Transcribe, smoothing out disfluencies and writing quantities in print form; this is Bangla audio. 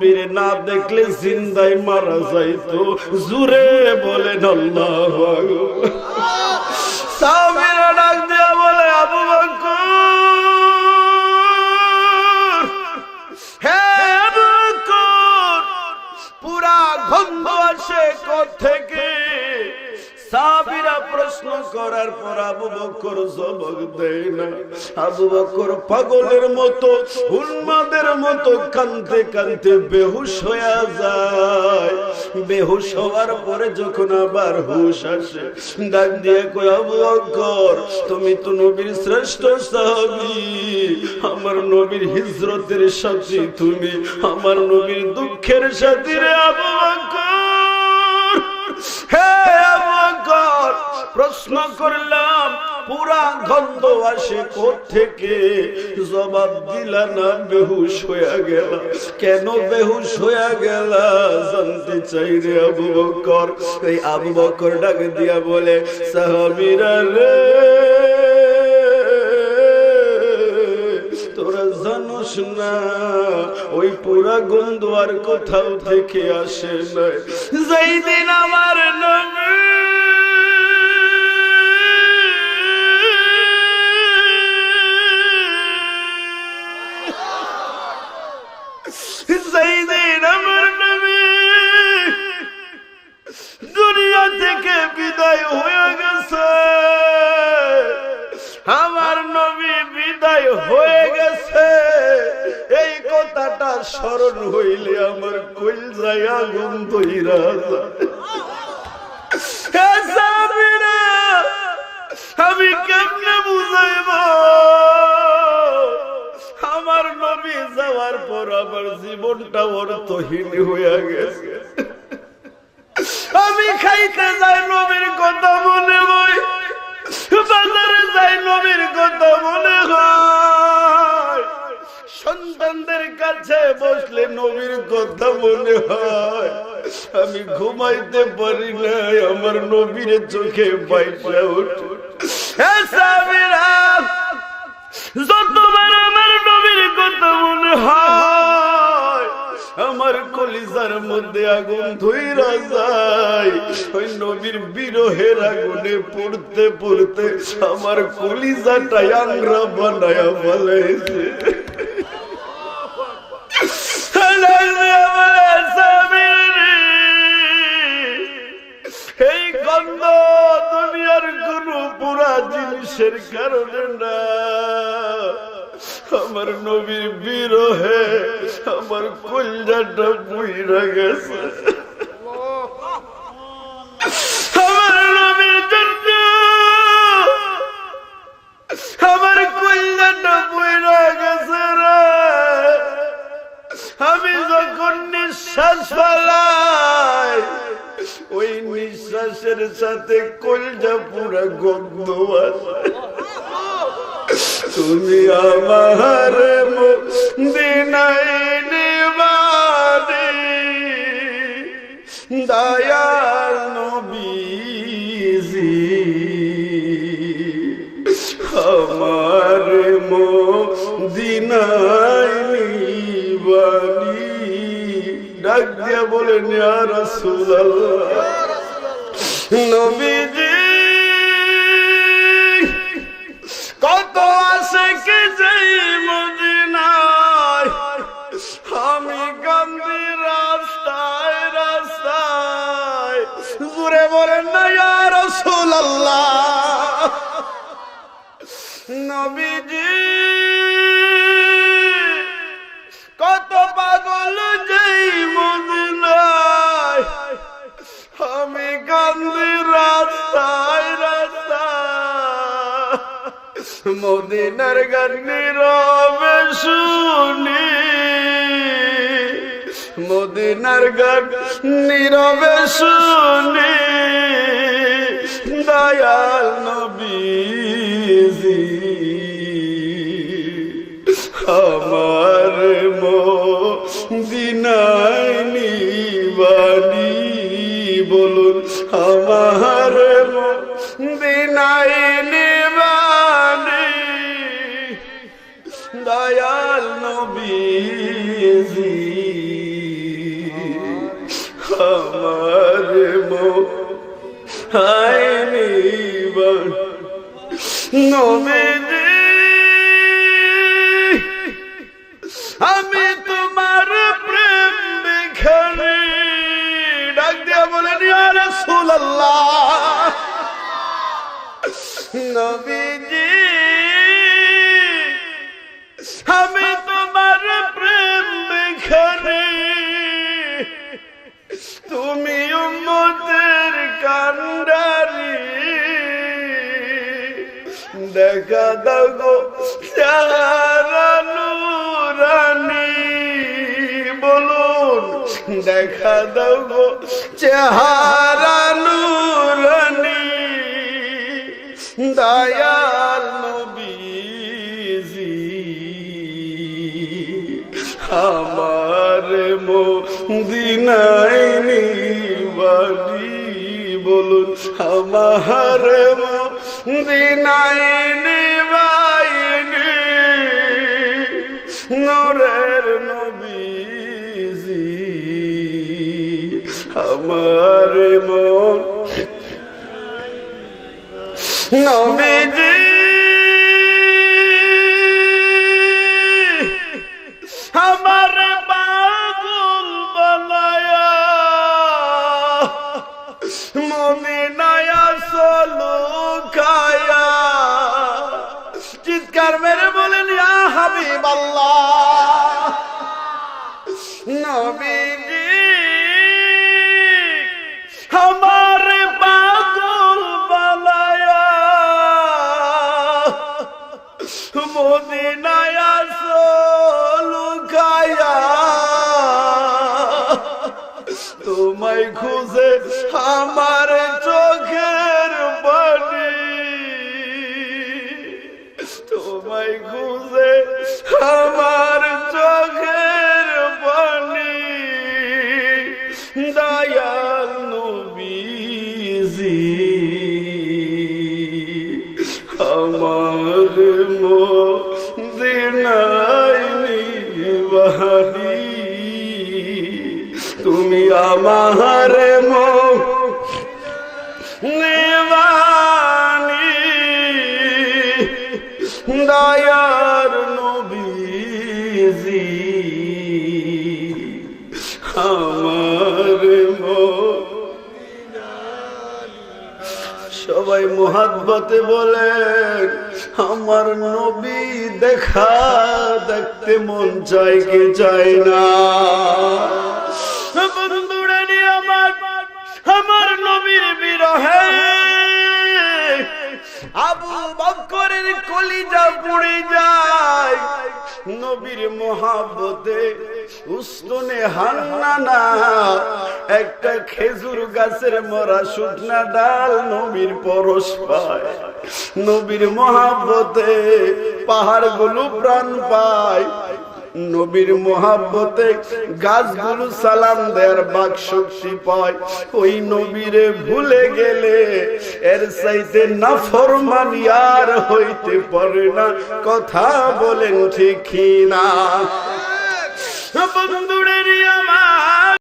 বীর না দেখলে জিন্দায় মারা যাইতো। জুরে বলেন আল্লাহু আকবার। সাহাবীরা ডাক দিয়া বলে, আবু বকর, হে আবু বকর, পুরা গন্ধ আসে কোত্থেকে? সাহাবীরা প্রশ্ন করার পর আবু বকর জবাব দেয় না। আবু বকর পাগলের মতো, উন্মাদের মতো কাঁদতে কাঁদতে বেহুশ হয়ে যায়। বেহুশ হওয়ার পরে যখন আবার হুশ আসে, ডাক দিয়ে কয়, আবু বকর, তুমি তো নবীর শ্রেষ্ঠ সাহাবী, আমার নবীর হিজরতের সাথী তুমি, আমার নবীর দুঃখের সাথী রে আবু বকর। হে আবু বকর, প্রশ্ন করলাম পুরা গন্ধ আসে কোত্থেকে? জবাব দিলা না, বেহুশ হয়ে গেল। কেন বেহুশ হয়ে গেল জানতে চাই রে আবু বকর। এই আবু বকর ডাক দিয়া বলে, সাহাবীরা রে, তোরা জানোস না ওই পুরা গন্ধ আর কোথাও থেকে আসে না। যেই দিন আমার নবী দুনিয়া থেকে বিদায় হয়ে গেছে, আমার নবী বিদায় হয়ে গেছে, এই কথাটা স্মরণ হইলে আমার কলিজায় আগুন ধইরা যায়। আমি কেমনে বুঝাইব আমার নবী যাওয়ার পর আমার জীবনটা অর্থহীন হয়ে গেছে। আমি খাইতে যাই নবীর কথা মনে হয়, বাজারে যাই নবীর কথা মনে হয়, সন্তানদের কাছে বসলে নবীর কথা মনে হয়। আমি ঘুমাইতে পারি না, আমার নবীর চোখে বাইসা ওঠে। যতবার আমার নবীর কথা মনে হয়, আমার কলিজার মধ্যে আগুন ধইরা যায়। ওই নবীর বিরহের আগুনে পড়তে পড়তে আমার কলিজাটা আংরা বানায়া ফেলেছে। এই গন্ধ দুনিয়ার কোন পুরা জিনিসের কারণে না, আমার নবীর বিরহে আমার কলিজাটা পুইরা গেছে। আমার নবীর জন্য আমার কলিজাটা পুইরা গেছে রে। আমি যখন নিঃশ্বাস ফেলাই, ওই নিঃশ্বাসের সাথে কলিজা পুরা গন্ধ আসে। তুমি আমার মদিনায় নিবানি, দয়াল নবীজি, আমার মদিনায় নিবানি। ডাক দিয়া বলেন, ইয়া রাসূলুল্লাহ, নবীজি কত আছে কে যাই মদিনায়, আমি কান্দি রাস্তায় রাস্তায়। জুরে বলেন না, ইয়া রাসূলুল্লাহ, নবীজি কত পাগল যাই মদিনায়, আমি কান্দি রাস্তায় রাস্তায়। মদিনার গান নীরবে শুনি, মদিনার গান নীরবে শুনি, দয়াল নবীজি, আমার মদিনায় নিবানি। বলুন, আমার মদিনায় নিবানি, দয়াল নবীজি। আমার মন হায়নি নবীজি আমি তোমার প্রেম ভিখারি ডাক দিয়া বলেন ইয়া রাসূলুল্লাহ নবীজি আমি তোমার প্রেম ভিখারি তুমি উম্মতের কান্ডারি দেখা দাও গো চেহারা নূরানি বলুন দেখা দাও গো চেহারা নূরানি দয়াল নবীজি আমার মদিনায় নিবাসী বলুন আমার মদিনায় নিবাসী নূরের নবীজি আমার মন নবীজি আমার পাগল বানায়া মদিনায় চলো খায়া চিৎকার মেরে বলেন ইয়া হাবিবাল্লাহ নবীজি আমার পাগল বানায়া মদিনায় চলো খায়া তোমায় খুঁজে আমার চোখের পানি তোমায় খুঁজে আমার চোখের পানি দয়াল নবীজি আমার মদিনায় নিবাসী তুমি আমার নিবানি দয়ার নবীজি আমার সবাই মুহাব্বতে বলেন আমার নবী দেখা দেখতে মন চায় কি চায় না বন্ধুরা নিয়ে আমার নবীর বিরহে আবু বকরের কলিজা পুড়ে যায় নবীর মুহাব্বতে উস্তনে হান্নানা একটা খেজুর গাছের মরা শুকনা ডাল নবীর পরশ পায় নবীর মুহাব্বতে পাহাড়গুলো প্রাণ পায় নবীর মুহাব্বতে গাছগুলো সালাম দেয়ার বাক শক্তি পায় ওই নবীরে ভুলে গেলে এর চাইতে নাফরমানি আর হইতে পারে না কথা বলেন ঠিক না বন্ধুরে